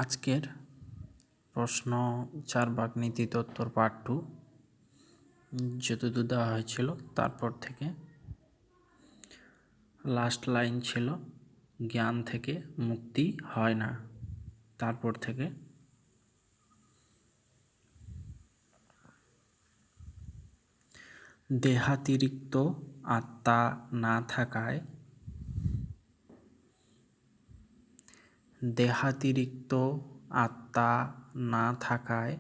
আজকের প্রশ্ন 4 ভাগ নীতি তত্ত্বর পার্ট 2 যতদূর দেওয়া হয়েছিল তারপর থেকে লাস্ট লাইন ছিল জ্ঞান থেকে মুক্তি হয় না। তারপর থেকে দেহাতিরিক্ত আত্মা না থাকায় দেহাতিরিক্ত আত্মা না থাকায়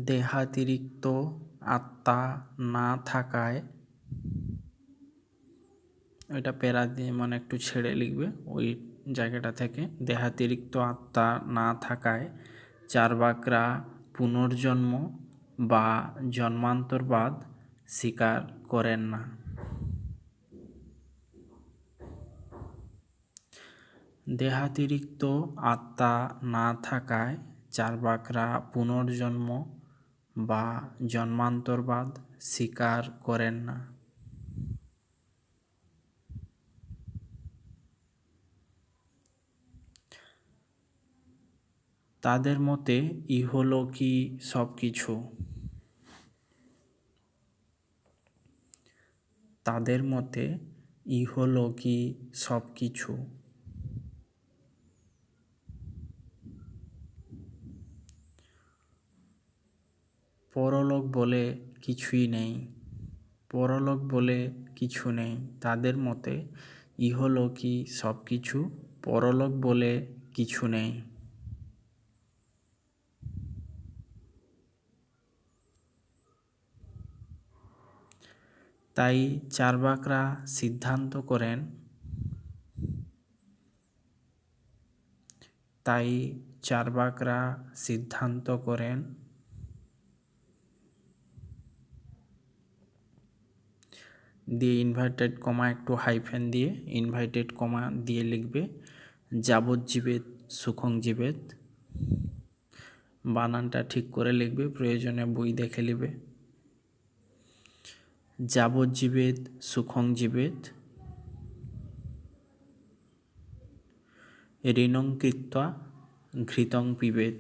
দেহাতিরিক্ত আত্মা না থাকায় ওইটা প্যারা দিয়ে মানে একটু ছেড়ে লিখবে ওই জায়গাটা থেকে। দেহাতিরিক্ত আত্মা না থাকায় চার্বাকরা পুনর্জন্ম বা জন্মান্তরবাদ স্বীকার করেন না। দেহাতিরিক্ত আত্মা না থাকায় চার্বাকরা পুনর্জন্ম বা জন্মান্তরবাদ স্বীকার করেন না। তাদের মতে ইহলোকই সব কিছু। তাদের মতে ইহলোকই সব কিছু। পরলোক বলে কিছুই নেই। পরলোক বলে কিছু নেই। তাদের মতে ইহলোকই সব কিছু, পরলোক বলে কিছু নেই। তাই চার্বাকরা সিদ্ধান্ত করেন দিয়ে ইনভার্টেড কমা একটু হাইফেন দিয়ে ইনভার্টেড কমা দিয়ে লিখবে যাবজ্জীবেদ সুখং জীবেদ। বানানটা ঠিক করে লিখবে, প্রয়োজনে বই দেখে লিখবে। যাবজ্জীবেদ সুখং জীবেদ ঋণং কৃত্বা ঘৃতং পিবেদ।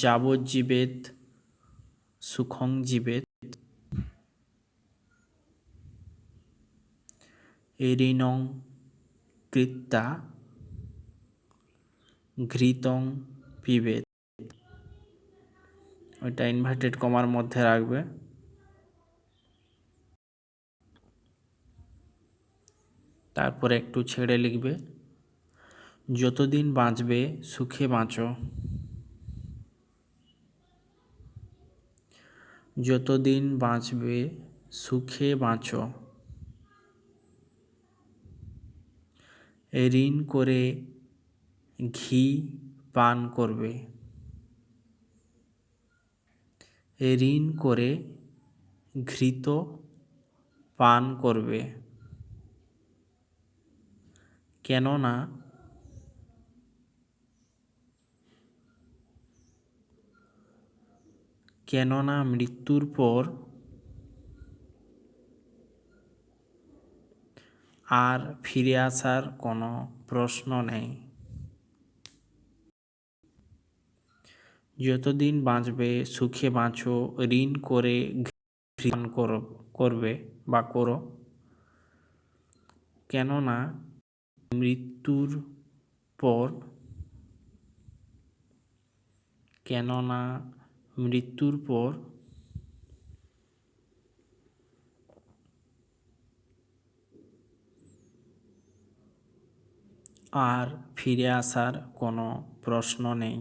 যাবজ্জীবেদ সুখং জীবেদ ঋণং কৃত্বা ঘৃতং পিবেদ। ওইটা ইনভার্টেড কমার মধ্যে রাখবে। তারপরে একটু ছেড়ে লিখবে যতদিন বাঁচবে সুখে বাঁচো। যতদিন বাঁচবে সুখে বাঁচো। ঋণ করে ঘি পান করবে। ঋণ করে ঘৃত পান করবে। কেননা মৃত্যুর পর আর ফিরে আসার কোনো প্রশ্ন নেই। যতদিন বাঁচবে সুখে বাঁচো, ঋণ করে ঘি পান করবে বা করো। কেননা মৃত্যুর পর আর ফিরে আসার কোনো প্রশ্ন নেই।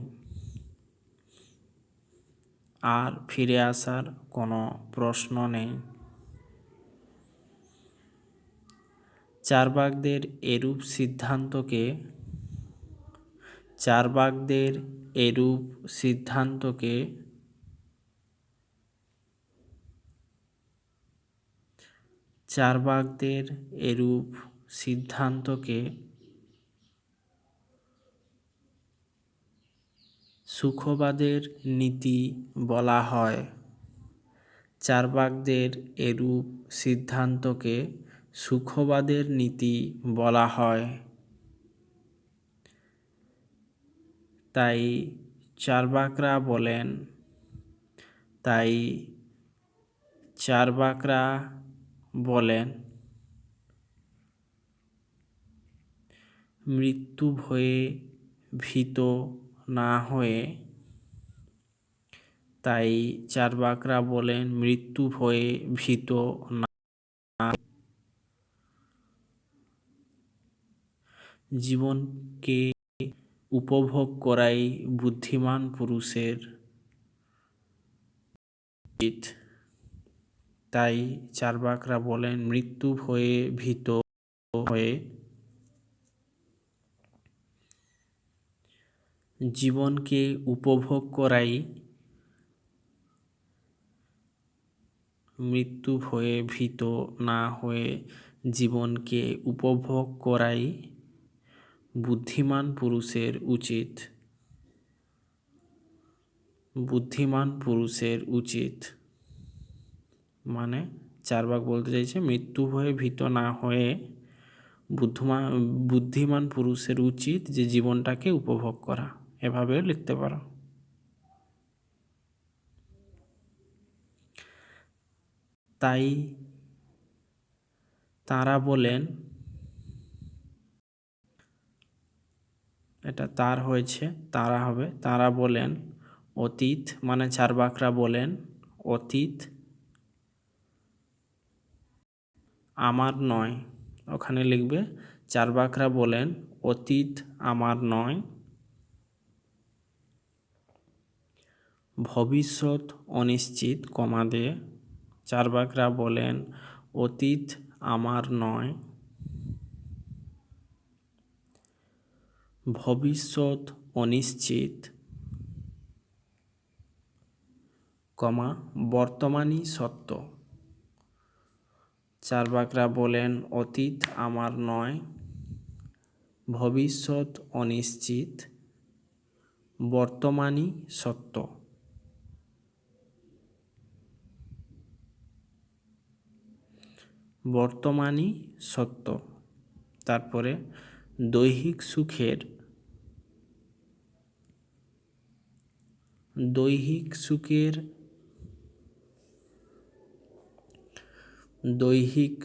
আর ফিরে আসার কোনো প্রশ্ন নেই। চার্বাকদের এরূপ সিদ্ধান্তকে সুখবাদের নীতি বলা হয়। চার্বাকদের এরূপ সিদ্ধান্তকে সুখবাদের নীতি বলা হয়। তাই চার্বাকরা বলেন মৃত্যু ভয়ে ভীত না হয়ে জীবনকে উপভোগ করাই বুদ্ধিমান পুরুষের উচিত। তাই চার্বাকরা বলেন মৃত্যু ভয়ে ভীত হয়ে জীবনকে উপভোগ করাই মৃত্যু ভয়ে ভীত না হয়ে জীবনকে উপভোগ করাই বুদ্ধিমান পুরুষের উচিত। বুদ্ধিমান পুরুষের উচিত মানে চার্বাক বলতে চাইছে মৃত্যু ভয়ে ভীত না হয়ে বুদ্ধিমান পুরুষের উচিত যে জীবনটাকে উপভোগ করা। এভাবেও লিখতে পারো। তাই তারা বলেন, এটা তার হয়েছে তারা হবে, তারা বলেন অতীত মানে চার্বাকরা বলেন অতীত আমার নয়। ওখানে লিখবে চার্বাকরা বলেন অতীত আমার নয়, ভবিষ্যৎ অনিশ্চিত কমা দিয়ে চার্বাকরা বলেন অতীত আমার নয়, ভবিষ্যৎ অনিশ্চিত কমা বর্তমানই সত্য। চার্বাকরা বলেন অতীত আমার নয়, ভবিষ্যৎ অনিশ্চিত, বর্তমানই সত্য। বর্তমানই সত্য। তারপরে দৈহিক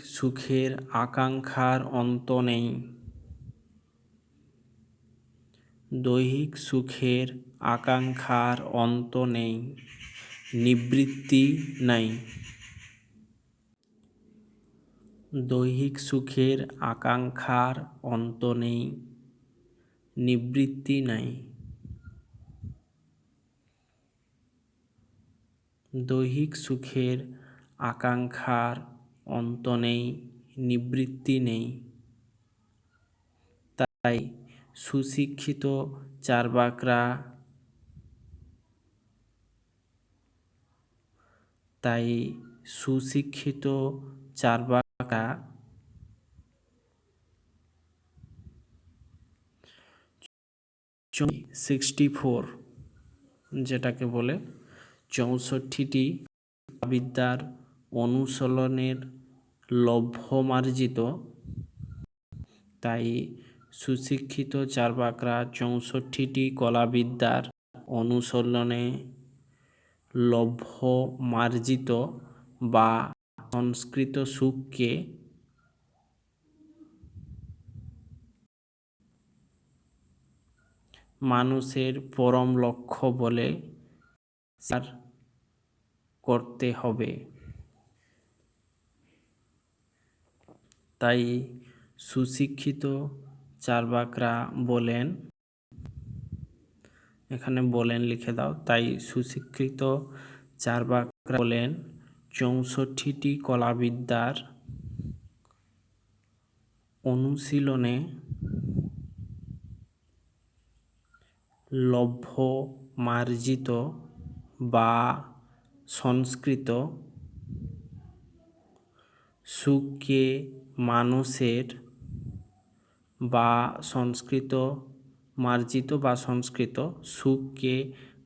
সুখের আকাঙ্ক্ষার অন্ত নেই। দৈহিক সুখের আকাঙ্ক্ষার অন্ত নেই, নিবৃত্তি নাই। দৈহিক সুখের আকাঙ্ক্ষার অন্ত নেই, নিবৃত্তি নাই। দৈহিক সুখের আকাঙ্ক্ষার অন্ত নেই, নিবৃত্তি নেই। তাই সুশিক্ষিত চার্বাকরা যেটাকে বলে 64টি বিদ্যার অনুশীলনের লভ্যমার্জিত। তাই সুশিক্ষিত চার্বাকরা 64টি কলাবিদ্যার অনুশীলনে লভ্যমার্জিত বা সংস্কৃত সুখকে মানুষের পরম লক্ষ্য বলে স্বীকার করতে হবে। তাই সুশিক্ষিত চার্বাকরা বলেন, এখানে বলেন লিখে দাও। তাই সুশিক্ষিত চার্বাকরা বলেন 64টি কলাবিদ্যার অনুশীলনে লভ্যমার্জিত বা সংস্কৃত সুখকে মানুষের বা সংস্কৃত মার্জিত বা সংস্কৃত সুখকে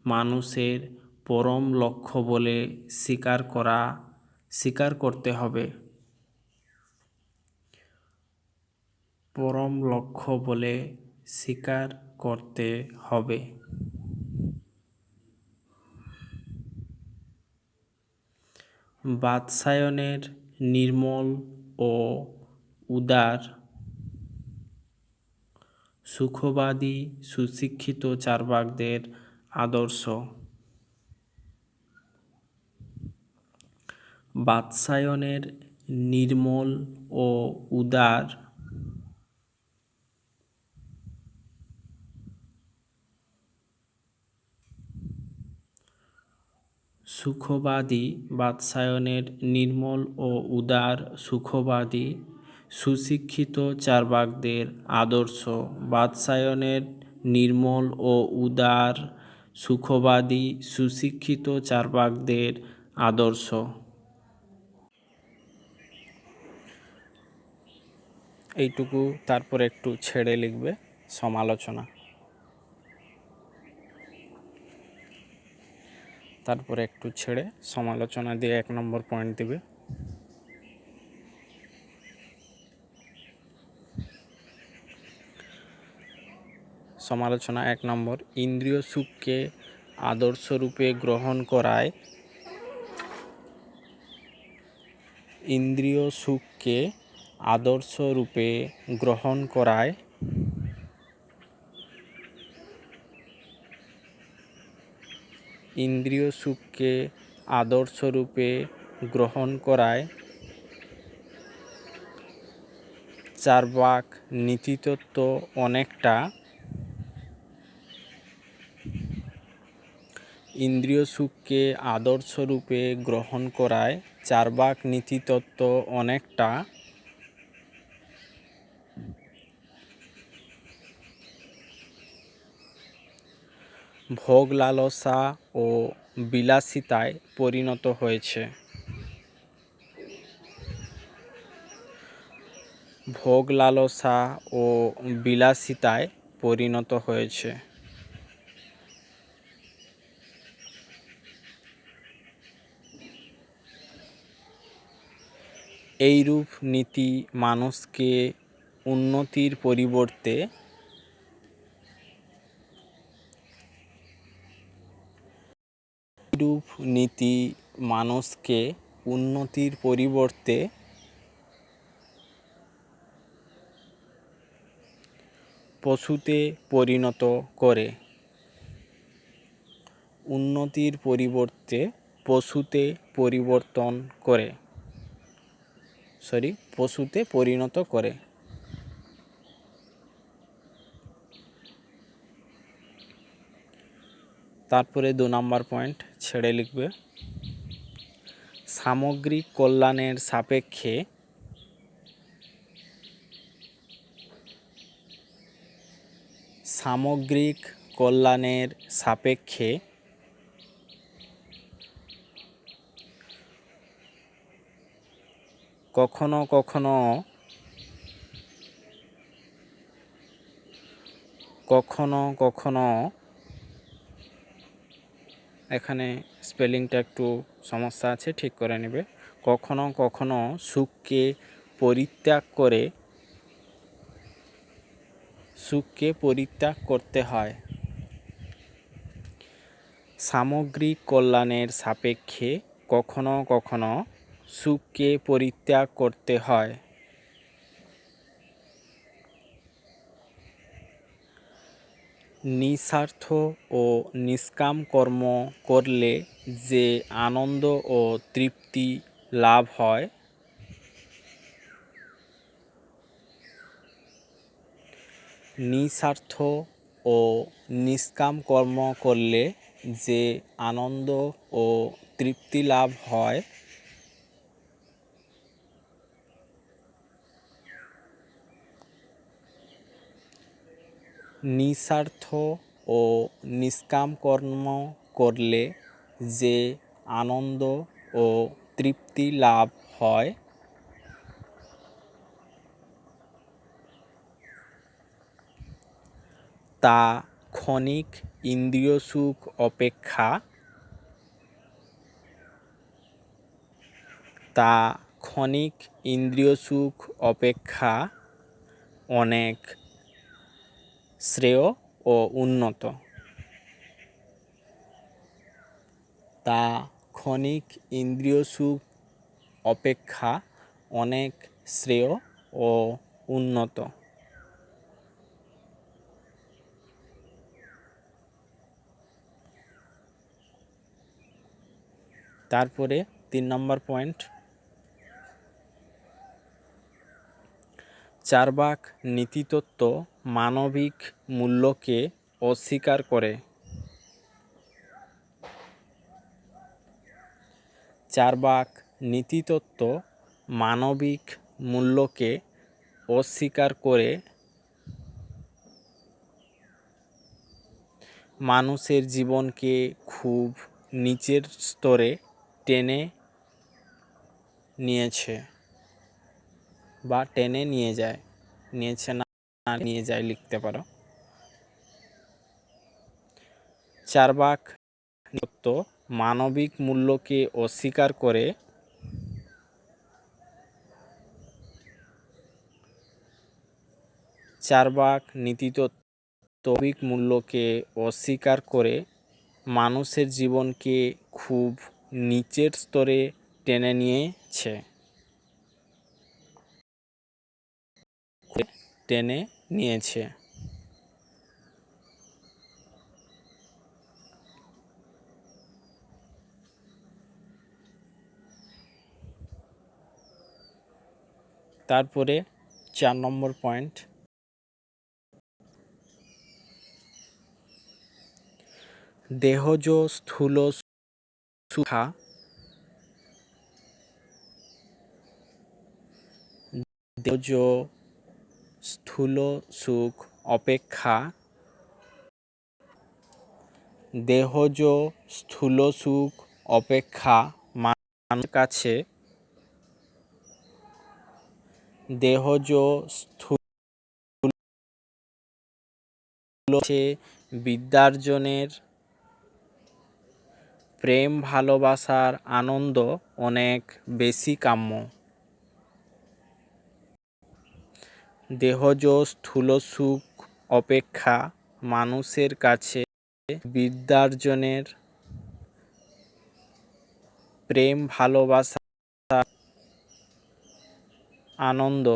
মানুষের পরম লক্ষ্য বলে স্বীকার করা স্বীকার করতে হবে। পরম লক্ষ্য বলে স্বীকার করতে হবে। বাৎসায়নের নির্মল ও উদার সুখবাদী সুশিক্ষিত চার্বাকদের আদর্শ। বাৎসায়নের নির্মল ও উদার সুখবাদী বাৎসায়নের নির্মল ও উদার সুখবাদী সুশিক্ষিত চার্বাকদের আদর্শ। বাৎসায়নের নির্মল ও উদার সুখবাদী সুশিক্ষিত চার্বাকদের আদর্শ। এইটুকু তারপর একটু ছেড়ে লিখবে সমালোচনা। তারপরে একটু ছেড়ে সমালোচনা দিয়ে 1 নম্বর পয়েন্ট দিবে। সমালোচনা 1 নম্বর, ইন্দ্রিয় সুখকে আদর্শরূপে গ্রহণ করায় ইন্দ্রিয় সুখকে আদর্শরূপে গ্রহণ করায় ইন্দ্রিয় সুখকে আদর্শরূপে গ্রহণ করায় চার্বাক নীতিতত্ত্ব অনেকটা ইন্দ্রিয় সুখকে আদর্শরূপে গ্রহণ করায় চার্বাক নীতিতত্ত্ব অনেকটা ভোগ লালসা ও বিলাসিতায় পরিণত হয়েছে। ভোগ লালসা ও বিলাসিতায় পরিণত হয়েছে। এইরূপ নীতি মানুষকে উন্নতির পরিবর্তে পশুতে পরিণত করে। উন্নতির পরিবর্তে পশুতে পরিণত করে। তারপরে 2 নম্বর পয়েন্ট ছেড়ে লিখবে, সামগ্রিক কল্যাণের সাপেক্ষে কখনো কখনো এখানে স্পেলিংটা একটু সমস্যা আছে, ঠিক করে নেবে। কখনো কখনো সুখকে পরিত্যাগ করতে হয়। সামগ্রিক কল্যাণের সাপেক্ষে কখনো কখনো সুখকে পরিত্যাগ করতে হয়। নিঃস্বার্থ ও নিষ্কাম কর্ম করলে যে আনন্দ ও তৃপ্তি লাভ হয়, নিঃস্বার্থ ও নিষ্কাম কর্ম করলে যে আনন্দ ও তৃপ্তি লাভ হয়, নিঃস্বার্থ ও নিষ্কাম কর্ম করলে যে আনন্দ ও তৃপ্তি লাভ হয়, তা ক্ষণিক ইন্দ্রিয় সুখ অপেক্ষা তা ক্ষণিক ইন্দ্রিয় সুখ অপেক্ষা অনেক শ্রেয় ও উন্নত। তা ক্ষণিক ইন্দ্রিয় সুখ অপেক্ষা অনেক শ্রেয় ও উন্নত। তারপরে 3 নম্বর পয়েন্ট, চার্বাক নীতিতত্ত্ব মানবিক মূল্যকে অস্বীকার করে। চার্বাক নীতিতত্ত্ব মানবিক মূল্যকে অস্বীকার করে মানুষের জীবনকে খুব নিচের স্তরে টেনে নিয়েছে বা টেনে নিয়ে যায়, নিয়েছে না নিয়ে যায় লিখতে পারো। চার্বাক তত্ত্ব মানবিক মূল্যকে অস্বীকার করে চার্বাক নীতিতত্ত্ব মানবিক মূল্যকে অস্বীকার করে মানুষের জীবনকে খুব নিচের স্তরে টেনে নিয়েছে, টেনে নিয়েছে। তারপরে 4 নম্বর পয়েন্ট, দেহজ স্থূল সুখা দেহজ স্থূল সুখ অপেক্ষা দেহজ স্থূল সুখ অপেক্ষা মানুষের কাছে দেহজ স্থূল বিদ্যার্জনের প্রেম ভালোবাসার আনন্দ অনেক বেশি কাম্য। দেহজ স্থূল সুখ অপেক্ষা মানুষের কাছে বিদ্যার্জনের প্রেম ভালোবাসার আনন্দ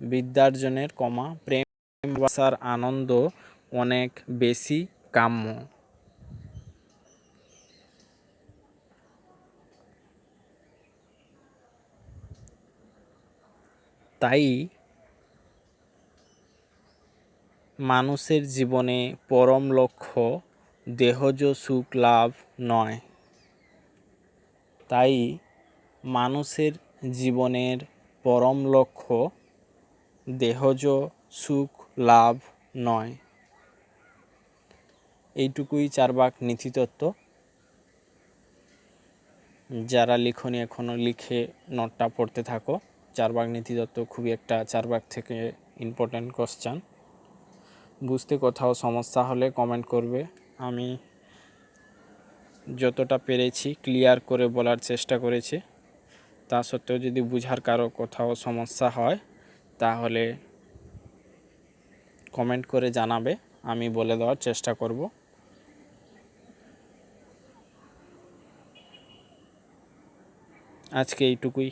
বিদ্যার্জনের প্রেম ভালোবাসার আনন্দ অনেক বেশি কাম্য। তাই মানুষের জীবনে পরম লক্ষ্য দেহজ সুখ লাভ নয়। তাই মানুষের জীবনের পরম লক্ষ্য দেহজ সুখ লাভ নয়। এইটুকুই চার্বাক নীতিতত্ত্ব। যারা লিখনি এখনও লিখে নোটটা পড়তে থাকো। চার্বাক নীতিতত্ত্ব খুবই একটা চার্বাক থেকে ইম্পর্ট্যান্ট কোশ্চেন। বুঝতে কোথাও সমস্যা হলে কমেন্ট করবে। আমি যতটা পেরেছি ক্লিয়ার করে বলার চেষ্টা করেছি। তা সত্ত্বেও যদি বুঝার কারো কোথাও সমস্যা হয় তাহলে কমেন্ট করে জানাবে, আমি বলে দেওয়ার চেষ্টা করব। আজকে এইটুকুই।